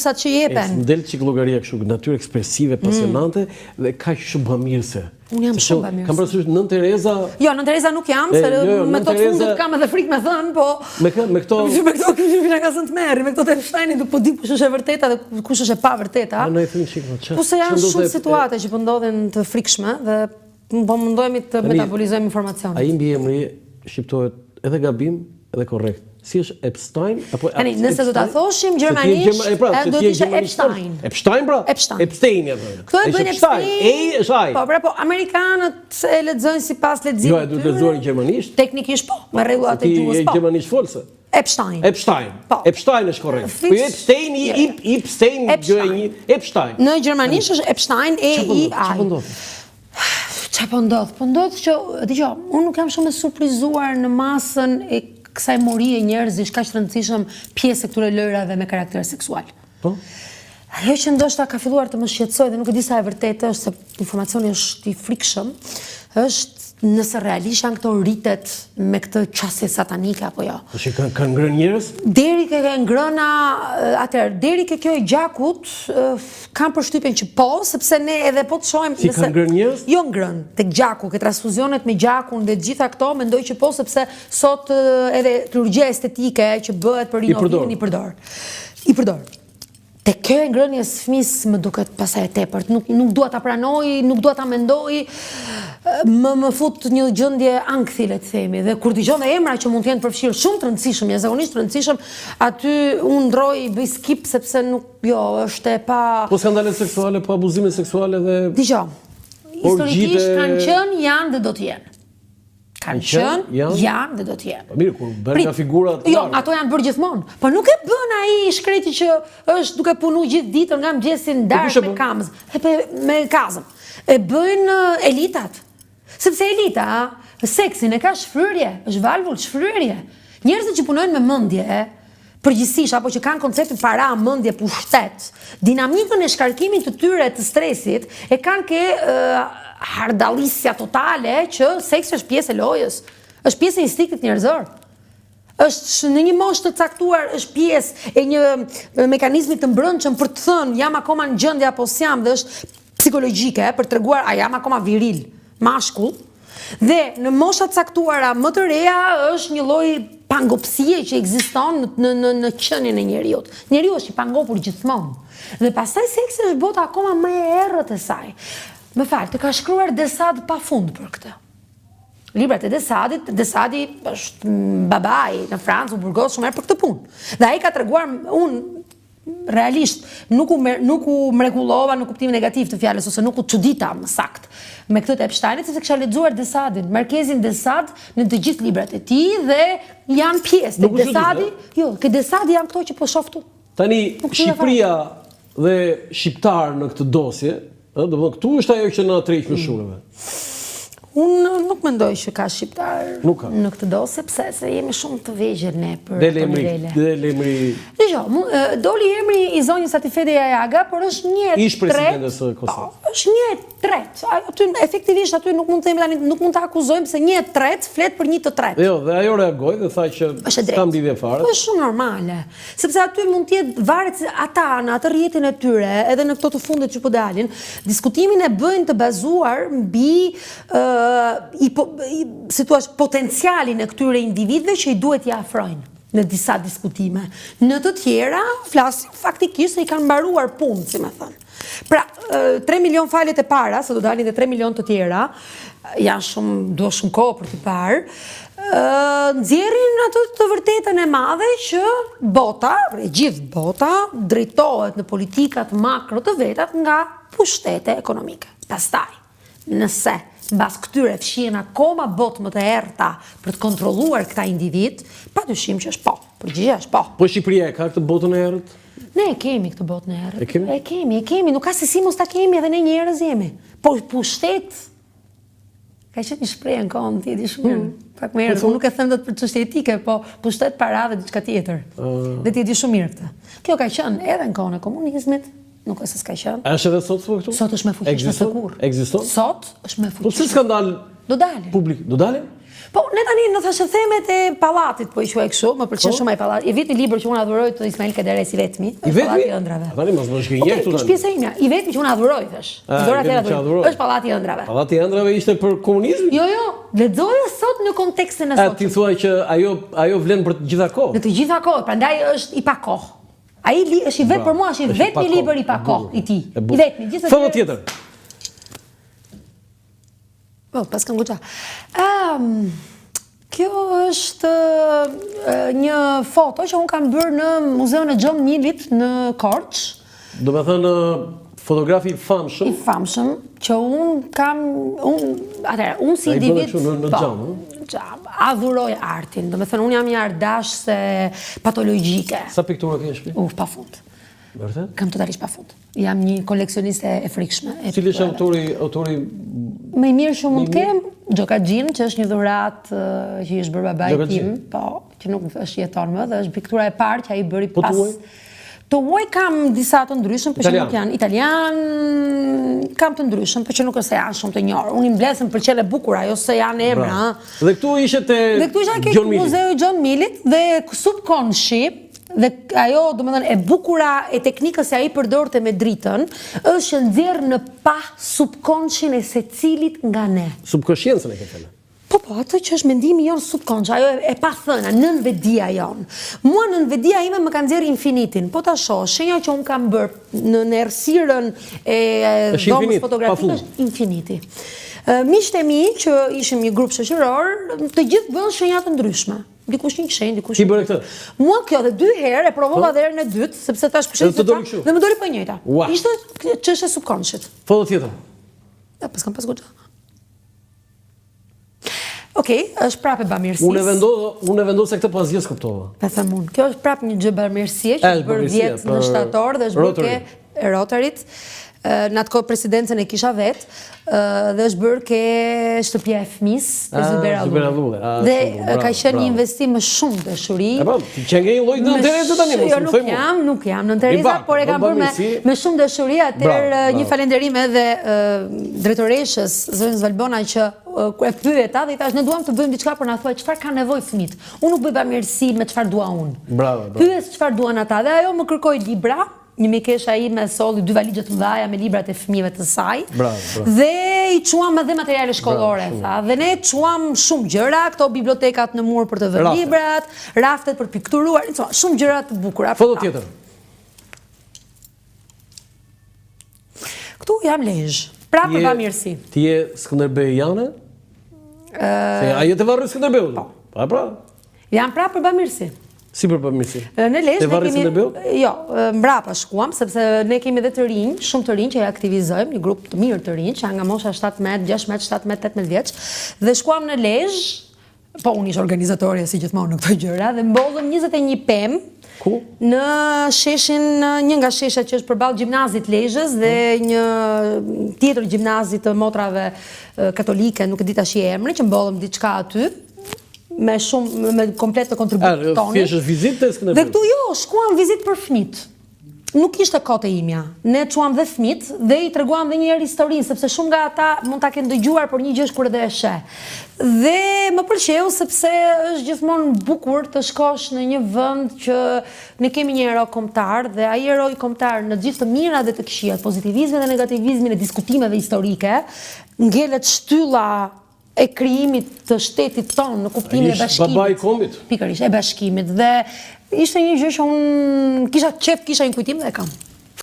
sa që jepen. Del çiklogaria kështu, natyrë ekspresive, pasionante dhe kaq shumë bamirëse. Unë jam shumë bamirëse. Kam parasysh Nën Tereza. Jo, Nën Tereza nuk jam, se me këto fundit kam edhe frikë me thënë, po me këto vina ka zënë të merri, me këto të Epsteinit, po di kush është e vërteta dhe kush është e pa vërteta. Ne i thënë shikoj. Po se janë shumë situata që po ndodhin të frikshme dhe po mundohemi të metabolizojmë informacion. Ai mbiemri shqiptohet edhe gabim edhe korrekt. Si është Epstein apo nëse do ta thoshim gjermanisht, do të ishte Epstein. Epstein pra? Epstein. Këto e bëjnë Epstein. Po amerikanët e lexojnë sipas leximit. Jo, e duhet lexuar në gjermanisht. Teknikisht po, me rregullat e gjuhës po. Gjermanisht folse. Epstein. Epstein është korrekt. Po Epstein Epstein. Në gjermanisht është Epstein, E-I-A. Çfarë po ndodh? Po ndodh që, dëgjoj, unë nuk jam shumë e surprizuar në masën e kësaj morie njerëzish kaq të rëndësishëm pjesë e këtyre lojrave me karakter seksual. Po? Ajo që ndoshta ka filluar të më shqetësoj dhe nuk e di sa e vërtetë është se informacioni është i frikshëm, është nëse realisht janë këto rritet me këtë qasje satanike apo jo. Që kanë ngrënë njerëz? Deri ke ngrëna, atëherë, deri ke kjo e gjakut, kam përshtypjen që po, sepse ne edhe po të shohim si kanë ngrënë njerëz? Jo ngrënë, tek gjaku, ke transfuzionet me gjakun dhe gjitha këto, mendoj që po, sepse sot edhe kirurgjia estetike që bëhet për rinovimin i përdor. Te kjo e ngrënjes fëmis më duket pasaj e tepërt, nuk dua ta pranoj, nuk dua ta mendoj, më fut një gjendje ankthi, le të themi, dhe kur dëgjon emra që mund të jenë përfshirë shumë të rëndësishëm, jashtëzakonisht të rëndësishëm, aty unë ndroj bëj skip sepse nuk, jo, është e pa. Po skandale seksuale, po abuzime seksuale dhe dëgjoj, historikisht kanë qenë, janë dhe do të jenë. Kanë qenë, janë dhe do të jenë. Mirë, kur bërë nga figurat... Jo, ato janë bërë gjithmonë. Po nuk e bën ai shkreti që është duke punu gjithë ditën nga mëngjesin darkë me kazëm. E bëjnë elitat. Sepse elita, seksin e ka shfryrje, është valvull shfryrje. Njerëzit që punojnë me mendje, përgjithsisht apo që kanë konceptin para, mendje, pushtet, dinamikën e shkarkimit të tyre të stresit e kanë ke hardalisja totale që seksi është pjesë e lojës, është pjesë e instiktit njerëzor. Është në një moshë të caktuar, është pjesë e një mekanizmi të mbrëmshëm për të thënë jam akoma në gjendje apo s'jam, dhe është psikologjike për treguar a jam akoma viril, mashkull. Dhe në mosha të caktuara më të reja është një lloj pangopsie që ekziston në qenien e njeriut. Njeriu është i pangopur gjithmonë. Dhe pastaj seksi është bota akoma më e errët e saj. Më falë, të ka shkruar Desad pa fund për këtë. Librat e Desadit, Desadi është babai në Francë, u burgos shumë herë për këtë punë. Dhe ai ka treguar, unë realisht nuk u mrekullova në kuptimin negativ të fjalës ose nuk u çudita më sakt me këtë të Epsteinit, sepse kisha lexuar Desadin, Markezin Desad në të gjithë librat e tij dhe janë pjesë të Desadi. Jo, që Desadi janë këto që po shoh këtu. Tani Shqipëria dhe shqiptar në këtë dosje, këtu është ajo që na tërheq në shurave. Unë nuk mendoj që ka shqiptar në këtë dosje, sepse se jemi shumë të vegjël ne për tonirele. Deli emri. Doli emri i zonjës Atifete Jajaga, por është një ish presidentes së Kosovës. Është një tret. Aty efektivisht aty nuk mund të themi tani, nuk mund ta akuzojmë se një tret flet për një të tretë. Jo, dhe ajo reagoi dhe tha që s'ka lidhje fare. Është shumë normale, sepse aty mund të jetë varet se ata në atë rrjetin e tyre, edhe në këto të fundit që po dalin, diskutimin e bëjnë të bazuar mbi situash potencialin e këtyre individëve që i duhet t'i afrojnë në disa diskutime. Në të tjera, flasim faktikisht se i kanë mbaruar punë, si më thënë. Pra, 3 milion falet e para, se do dalin dhe 3 milion të tjera, janë shumë kohë për të parë, nxjerrin atë të vërtetën e madhe që bota, gjithë bota, drejtohet në politikat makro të vetat nga pushtete ekonomike. Pastaj, nëse mbas këtyre fshihen akoma botë më të errta për të kontrolluar këta individ, padyshim që është po. Përgjigjja është po. Po Shqipëria e ka këtë botën e errët? Ne e kemi këtë botën e errët. E kemi, nuk ka se si mos ta kemi, edhe ne njerëz jemi. Po pushtet ka qenë një shprehje në kohën ti di shumë mirë. Pak më herët, unë nuk e them dot për çështje etike, po pushtet para dhe diçka tjetër. Dhe ti di shumë mirë këtë. Kjo ka qenë edhe në kohën e komunizmit. Nuk është se s'ka qenë. Është edhe sot këtu? Sot është me fuqishme se kur. Ekziston? Sot është me fuqishme. Po si skandal? Do dalin. Publik, do dalin? Po, ne tani në thashë themet e pallatit, po i quaj kështu, më pëlqen shumë ai pallati. I vetmi libër që unë adhuroj të Ismail Kederes, i vetmi, është Pallati i Ëndrave. Tani mos më shkënjej këtu tani. Është pjesa ime, i vetmi që unë adhuroj thash. Dora atëra është Pallati i Ëndrave. Pallati i Ëndrave ishte për komunizmin? Jo, lexoja sot në kontekstin e sotshëm. Ti thua që ajo vlen për të gjitha kohë. Në të gjitha kohët, prandaj është i pa kohë. Ai është i vetë për mua, është i vetmi libër i pa kohë i tij. I vetmi, gjithsesi. Foto tjetër. Po, pas kam goxha. Kjo është një foto që unë kam bërë në Muzeun e John Millit në Korçë. Do me thënë fotografi famshëm. I famshëm, që unë si individ, adhuroj artin. Do me thënë, unë jam një artdashëse patologjike. Sa piktura ke në shtëpi? Pa fund. Vërtet? Kam totalisht pa fund. Jam një koleksioniste e frikshme. Cili është autori? Më i mirë që mund të kem, Gjokaxhin, që është një dhuratë që i është bërë babai tim, po, që nuk është jeton më, dhe është piktura e parë që ai bëri pas. Të huaj kam disa të ndryshëm, për që nuk janë italian, kam të ndryshëm, për që nuk është se janë shumë të njohur. Unë i mbledhëm për qele bukur, ajo se janë emra. Dhe këtu ishe te John Millit? Dhe këtu ishe ke Muzeu i John Millit, dhe subkonshi, dhe ajo, do me thënë, e bukura e teknikës që ai përdorte me dritën, është nxjerrë në pa subkonshin e secilit nga ne. Subkonsciencën e ke thënë? Po, atë që është mendimi jonë subkonsh, ajo e pa thëna, nënvedia jonë. Mua nënvedia ime më kanë nxjerrë infinitin, po ta shoh, shenja që unë kam bërë në errësirën e dhomës fotografike është infiniti. Miqtë e mi që ishim një grup shoqëror, të gjithë bënë shenja të ndryshme. Dikush një shenjë, dikush. Ti bëre këtë? Mua kjo dhe 2 herë e provova dhe herën e dytë, sepse tash përshet dhe më doli po e njëjta. Ishte çështje subkonshit. Foto tjetër. Pas kam pas goxha. Okej, është prapë bamirësisë. Unë e vendos se këtë pas gjithë kuptova. Pa them unë. Kjo është prapë një gjë bamirësie që është bërë vjet në shtator dhe është bërë ke Rotarit. Në atë kohë presidencën e kisha vetë, dhe është bërë ke shtëpia e fëmisë të Zuberalulle. Dhe ka qenë një investim me shumë dashuri. Ti që nge një lloj në Tereza tani, mos më thoj mua. Nuk jam në Tereza, por e kam bërë me shumë dashuri. Atëherë një falënderim edhe drejtoreshës zonës Valbona që e pyeta dhe i thash ne duam të bëjmë diçka për na thuaj çfarë ka nevojë fëmit. Unë nuk bëj bamirësi me çfarë dua unë. Pyes çfarë duan ata dhe ajo më kërkoi libra. Një mikesha ime solli 2 valixhe të mëdha me librat e fëmijëve të saj. Dhe i quam edhe materiale shkollore, tha. Dhe ne quam shumë gjëra, këto bibliotekat në mur për të vënë librat, raftet për pikturuar, shumë gjëra të bukura. Foto tjetër. Këtu jam Lezhë, prapë bamirësi. Ti je skënderbejane? Se ajo të varri Skënderbeut? Po. Pra. Jam prapë bamirësi. Si për bamirësi? Në Lezhë ne kemi, jo, mbrapa shkuam, sepse ne kemi edhe të rinj, shumë të rinj që e aktivizojmë, një grup të mirë të rinj, që nga mosha 17, 16, 17, 18 vjeç, dhe shkuam në Lezhë, po unë ishte organizatorja si gjithmonë në këto gjëra, dhe mbollëm 21 pemë në sheshin, një nga sheshat që është përballë gjimnazit Lezhës dhe një tjetër gjimnazit të motrave katolike, nuk e di tash emrin, që mbollëm diçka aty. Me komplet të kontributit tonë. Thjesht është vizitë të Skënderbeut? Dhe këtu jo, shkuam vizitë për fëmijët. Nuk ishte kohë e imja. Ne quam dhe fëmijët dhe i treguam dhe një herë historinë, sepse shumë nga ata mund ta kenë dëgjuar, por një gjë është kur edhe e sheh. Dhe më pëlqeu sepse është gjithmonë bukur të shkosh në një vend që ne kemi një hero kombëtar dhe ai hero kombëtar në gjithë të mirat dhe të këqijat, pozitivizmin dhe negativizmin e diskutimeve historike, ngelet shtylla e krijimit të shtetit tonë në kuptimin e bashkimit. Babai i kombit. Pikërisht, e bashkimit. Dhe ishte një gjë që unë kisha qef, kisha një kujtim dhe e kam.